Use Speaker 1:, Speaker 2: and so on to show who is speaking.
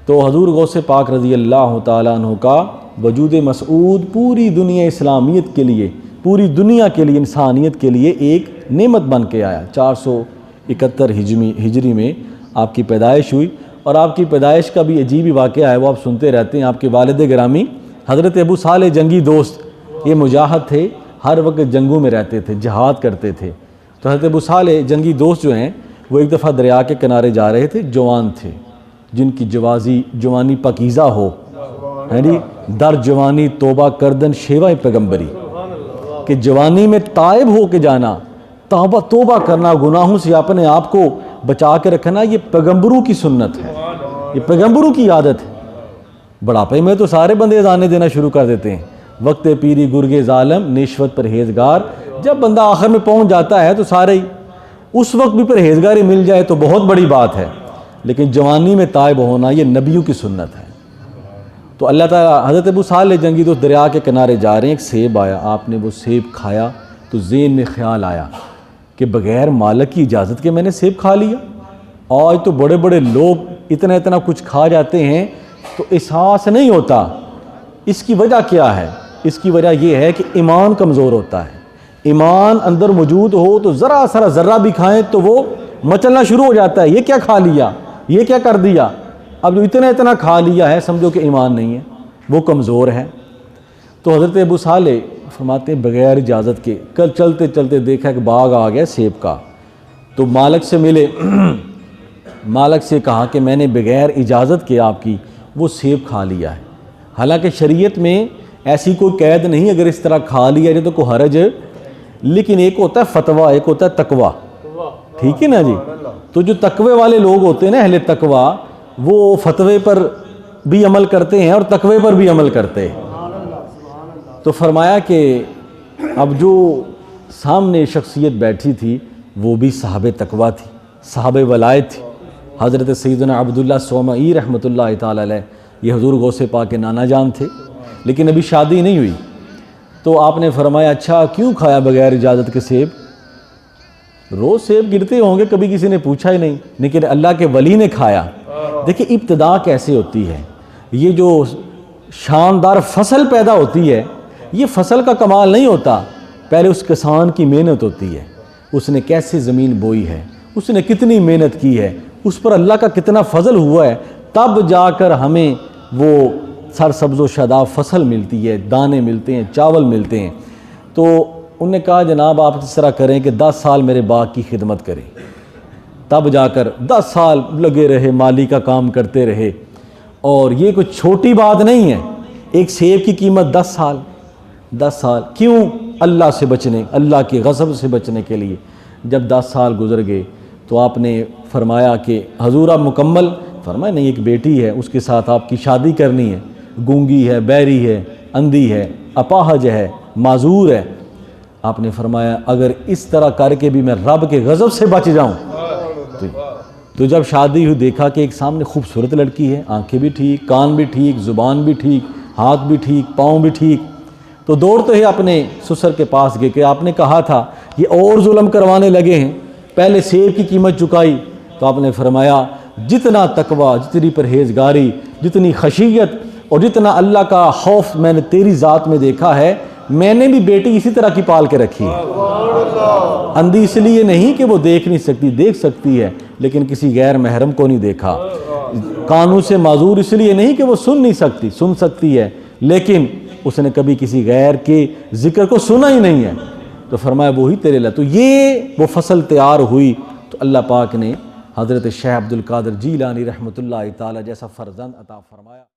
Speaker 1: تو حضور غوث پاک رضی اللہ تعالیٰ عنہ کا وجود مسعود پوری دنیا اسلامیت کے لیے، پوری دنیا کے لیے، انسانیت کے لیے ایک نعمت بن کے آیا۔ 471 ہجری میں آپ کی پیدائش ہوئی، اور آپ کی پیدائش کا بھی عجیب ہی واقعہ ہے، وہ آپ سنتے رہتے ہیں۔ آپ کے والد گرامی حضرت ابو صالح جنگی دوست، یہ مجاہد تھے، ہر وقت جنگوں میں رہتے تھے، جہاد کرتے تھے۔ تو حضرت ابو صالح جنگی دوست جو ہیں وہ ایک دفعہ دریا کے کنارے جا رہے تھے، جوان تھے جن کی جوانی پاکیزہ ہو، یعنی در جوانی توبہ کردن شیوہ پیغمبری، کہ جوانی میں تائب ہو کے جانا، توبہ کرنا، گناہوں سے اپنے آپ کو بچا کے رکھنا، یہ پیغمبروں کی سنت ہے، یہ پیغمبروں کی عادت ہے۔ بڑھاپے میں تو سارے بندے اذانے دینا شروع کر دیتے ہیں، وقت پیری گرگے ظالم نشوت پرہیزگار۔ جب بندہ آخر میں پہنچ جاتا ہے تو سارے ہی، اس وقت بھی پرہیزگاری مل جائے تو بہت بڑی بات ہے، لیکن جوانی میں تائب ہونا یہ نبیوں کی سنت ہے۔ تو اللہ تعالیٰ، حضرت ابو صالح جنگی دوست دریا کے کنارے جا رہے ہیں، ایک سیب آیا، آپ نے وہ سیب کھایا تو ذہن میں خیال آیا کہ بغیر مالک کی اجازت کے میں نے سیب کھا لیا۔ آج تو بڑے بڑے لوگ اتنا کچھ کھا جاتے ہیں تو احساس نہیں ہوتا۔ اس کی وجہ کیا ہے؟ اس کی وجہ یہ ہے کہ ایمان کمزور ہوتا ہے۔ ایمان اندر موجود ہو تو ذرا سا ذرہ بھی کھائیں تو وہ مچلنا شروع ہو جاتا ہے، یہ کیا کھا لیا، یہ کیا کر دیا۔ اب جو اتنا کھا لیا ہے سمجھو کہ ایمان نہیں ہے، وہ کمزور ہے۔ تو حضرت ابو صالح فرماتے ہیں بغیر اجازت کے کل چلتے چلتے دیکھا کہ باغ آ گیا سیب کا، تو مالک سے ملے، مالک سے کہا کہ میں نے بغیر اجازت کے آپ کی وہ سیب کھا لیا ہے۔ حالانکہ شریعت میں ایسی کوئی قید نہیں، اگر اس طرح کھا لیا جائے تو کوئی حرج ہے، لیکن ایک ہوتا ہے فتویٰ، ایک ہوتا ہے تقویٰ، ٹھیک ہے نا جی۔ تو جو تقوی والے لوگ ہوتے ہیں نا، اہل تقویٰ، وہ فتوے پر بھی عمل کرتے ہیں اور تقوی پر بھی عمل کرتے ہیں۔ تو فرمایا کہ اب جو سامنے شخصیت بیٹھی تھی وہ بھی صاحب تقویٰ تھی، صاحب ولایت تھی، حضرت سیدنا عبداللہ صومعی رحمۃ اللہ تعالی علیہ۔ یہ حضور غوث پاک کے نانا جان تھے، لیکن ابھی شادی نہیں ہوئی۔ تو آپ نے فرمایا اچھا کیوں کھایا بغیر اجازت کے سیب؟ روز سیب گرتے ہوں گے، کبھی کسی نے پوچھا ہی نہیں، لیکن اللہ کے ولی نے کھایا۔ دیکھیں ابتدا کیسے ہوتی ہے، یہ جو شاندار فصل پیدا ہوتی ہے، یہ فصل کا کمال نہیں ہوتا، پہلے اس کسان کی محنت ہوتی ہے، اس نے کیسے زمین بوئی ہے، اس نے کتنی محنت کی ہے، اس پر اللہ کا کتنا فضل ہوا ہے، تب جا کر ہمیں وہ سرسبز و شاداب فصل ملتی ہے، دانے ملتے ہیں، چاول ملتے ہیں۔ تو انہوں نے کہا جناب آپ اس طرح کریں کہ 10 سال میرے باغ کی خدمت کریں۔ تب جا کر 10 سال لگے رہے، مالی کا کام کرتے رہے، اور یہ کوئی چھوٹی بات نہیں ہے، ایک سیب کی قیمت 10 سال، 10 سال کیوں؟ اللہ سے بچنے، اللہ کے غضب سے بچنے کے لیے۔ جب 10 سال گزر گئے تو آپ نے فرمایا کہ حضور آپ مکمل؟ فرمایا نہیں، ایک بیٹی ہے، اس کے ساتھ آپ کی شادی کرنی ہے، گونگی ہے، بہری ہے، اندھی ہے، اپاہج ہے، معذور ہے۔ آپ نے فرمایا اگر اس طرح کر کے بھی میں رب کے غضب سے بچ جاؤں تو جب شادی ہوئی دیکھا کہ ایک سامنے خوبصورت لڑکی ہے، آنکھیں بھی ٹھیک، کان بھی ٹھیک، زبان بھی ٹھیک، ہاتھ بھی ٹھیک، پاؤں بھی ٹھیک، تو دوڑتے ہی اپنے سسر کے پاس گئے کہ آپ نے کہا تھا یہ اور ظلم کروانے لگے ہیں، پہلے سیب کی قیمت چکائی۔ تو آپ نے فرمایا جتنا تقویٰ، جتنی پرہیزگاری، جتنی خشیت اور جتنا اللہ کا خوف میں نے تیری ذات میں دیکھا ہے، میں نے بھی بیٹی اسی طرح کی پال کے رکھی ہے۔ اندھی اس لیے نہیں کہ وہ دیکھ نہیں سکتی، دیکھ سکتی ہے لیکن کسی غیر محرم کو نہیں دیکھا۔ کانوں سے معذور اس لیے نہیں کہ وہ سن نہیں سکتی، سن سکتی ہے لیکن اس نے کبھی کسی غیر کے ذکر کو سنا ہی نہیں ہے۔ تو فرمایا وہی تیرے لئے۔ تو یہ وہ فصل تیار ہوئی تو اللہ پاک نے حضرت شیخ عبد القادر جیلانی رحمۃ اللہ تعالی جیسا فرزند عطا فرمایا۔